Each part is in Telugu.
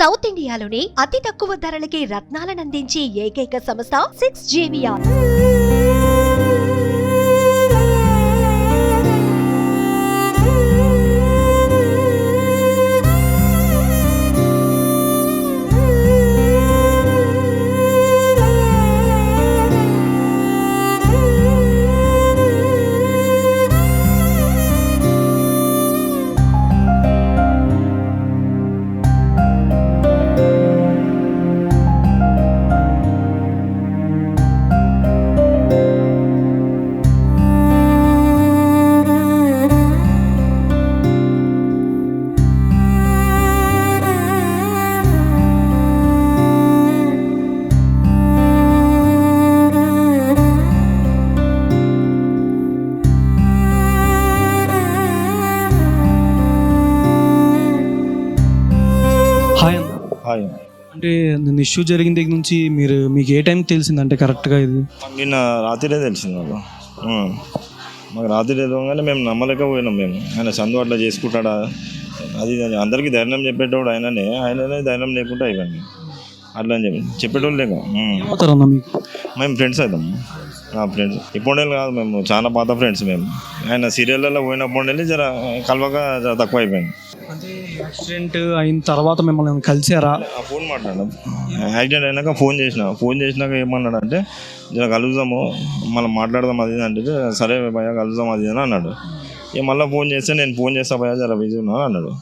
సౌత్ ఇండియాలోనే అతి తక్కువ ధరలకి రత్నాలనందించే ఏకైక సంస్థ 6JVR. హాయ్. అంటే నిన్న ఇష్యూ జరిగిన దగ్గర నుంచి మీకు ఏ టైం తెలిసింది అంటే కరెక్ట్గా ఇది? నిన్న రాత్రిరే తెలిసింది నాకు. మాకు రాత్రి తెలియగానే మేము నమ్మలేకపోయినాం. ఆయన సందు అట్లా చేసుకుంటాడా అది అందరికీ ధైర్యం చెప్పేటోడు ఆయననే ధైర్యం లేకుండా అయిపోయింది అట్లా అని చెప్పేటోళ్ళు లేక. అవుతారన్నా మీకు? మేము ఫ్రెండ్స్ అవుతాం. ఫ్రెండ్స్ ఇప్పుడే కాదు, మేము చాలా పాత ఫ్రెండ్స్. మేము ఆయన సీరియళ్ళలో పోయినప్పుడు వెళ్ళి జర కలవక తక్కువ అయిపోయింది. అంటే యాక్సిడెంట్ అయిన తర్వాత మిమ్మల్ని కలిసారా? ఫోన్ మాట్లాడాం. యాక్సిడెంట్ అయినాక ఫోన్ చేసినాక ఏమన్నాడు అంటే జర కలుద్దాము మళ్ళీ మాట్లాడదాం అది అంటే, సరే భయ కలుద్దాం అది అని అన్నాడు. ఇక మళ్ళీ ఫోన్ చేస్తే నేను ఫోన్ చేస్తా భయ జర బిజీ ఉన్నాను అన్నాడు.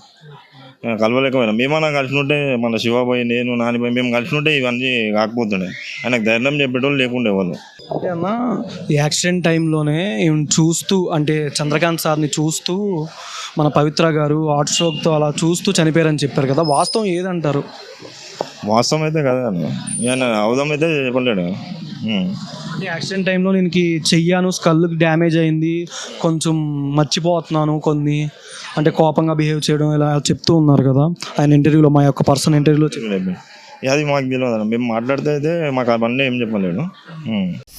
కలవలేకపోయినా. మేమన్నా కలిసినట్టే మన శివాబాయి నేను నానిబాయి మేము కలిసినట్టే ఇవన్నీ కాకపోతుండే. ఆయనకు ధైర్యం చెప్పేటోళ్ళు లేకుండే వాళ్ళు. అంటే అన్న ఈ యాక్సిడెంట్ టైంలోనే చూస్తూ అంటే చంద్రకాంత్ సార్ని చూస్తూ మన పవిత్ర గారు హార్ట్ స్ట్రోక్తో అలా చూస్తూ చనిపోయారని చెప్పారు కదా, వాస్తవం ఏదంటారు? వాస్తవం అయితే కదా అన్న, ఆయన అవధం అయితే చెప్పలేడు. అంటే యాక్సిడెంట్ టైంలో నేను చెయ్యాను, స్కల్కి డ్యామేజ్ అయింది, కొంచెం మర్చిపోతున్నాను కొన్ని, అంటే కోపంగా బిహేవ్ చేయడం ఇలా చెప్తూ ఉన్నారు కదా ఆయన ఇంటర్వ్యూలో, మా యొక్క పర్సనల్ ఇంటర్వ్యూలో చెప్పలేదు. అది మాకు తెలియదు. మేము మాట్లాడితే అయితే మాకు అవన్నీ ఏం చెప్పలేడు.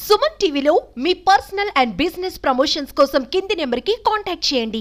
సుమన్ టీవీలో మీ పర్సనల్ అండ్ బిజినెస్ ప్రమోషన్స్ కోసం కింది నెంబర్కి కాంటాక్ట్ చేయండి.